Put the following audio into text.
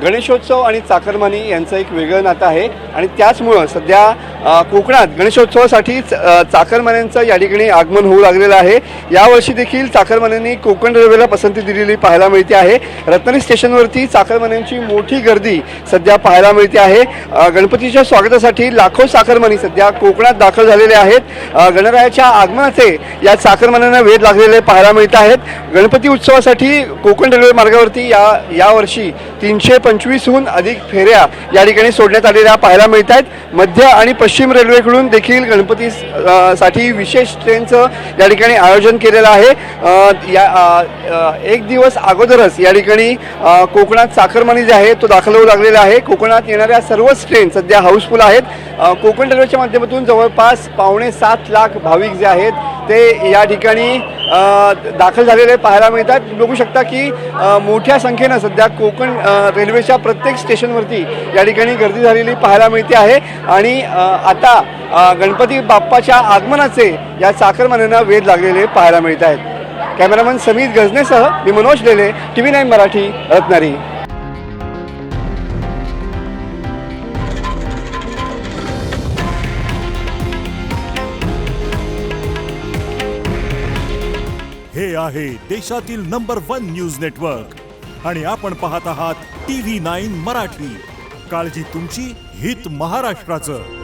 गणेशोत्सव आणि चाकरमानी यांचं एक वेगळं नातं आहे आणि त्याचमुळं सध्या कोकणात गणेशोत्सवासाठी चाकरमान्यांचं या ठिकाणी आगमन होऊ लागलेलं आहे। यावर्षी देखील चाकरमान्यांनी कोकण रेल्वेला पसंती दिलेली पाहायला मिळते आहे। रत्नागिरी स्टेशनवरती चाकरमान्यांची मोठी गर्दी सध्या पाहायला मिळते आहे। गणपतीच्या स्वागतासाठी लाखो चाकरमानी सध्या कोकणात दाखल झालेले आहेत। गणरायाच्या आगमनाचे या चाकरमान्यांना वेध लागलेले पाहायला मिळत आहेत। गणपती उत्सवासाठी कोकण रेल्वे मार्गावरती यावर्षी 325हून अधिक फेऱ्या या ठिकाणी सोडण्यात आलेल्या पाहायला मिळत आहेत। मध्य आणि पश्चिम रेल्वेकडून देखील गणपती साठी विशेष ट्रेनचं या ठिकाणी आयोजन केलेलं आहे। एक दिवस अगोदरच या ठिकाणी कोकणात चाकरमानी जे आहे तो दाखल होऊ लागलेला आहे। कोकणात येणाऱ्या सर्वच ट्रेन सध्या हाऊसफुल आहेत। कोकण रेल्वेच्या माध्यमातून जवळपास 7.25 लाख भाविक जे आहेत ते या ठिकाणी दाखल झालेले पाहायला मिळतात। बघू शकता की मोठ्या संख्येनं सध्या कोकण रेल्वेच्या प्रत्येक स्टेशनवरती या ठिकाणी गर्दी झालेली पाहायला मिळते आहे आणि आता गणपती बाप्पाच्या आगमनाचे या चाकरमान्यांना वेध लागलेले पाहायला मिळत आहेत। कॅमेरामन समीर गजनेसह मी मनोज लेले, TV9 मराठी, रत्नागिरी। हे आहे देशातील नंबर 1 न्यूज नेटवर्क आणि आपण पाहत आहात TV9 मराठी। काळजी तुमची, हित महाराष्ट्राचं।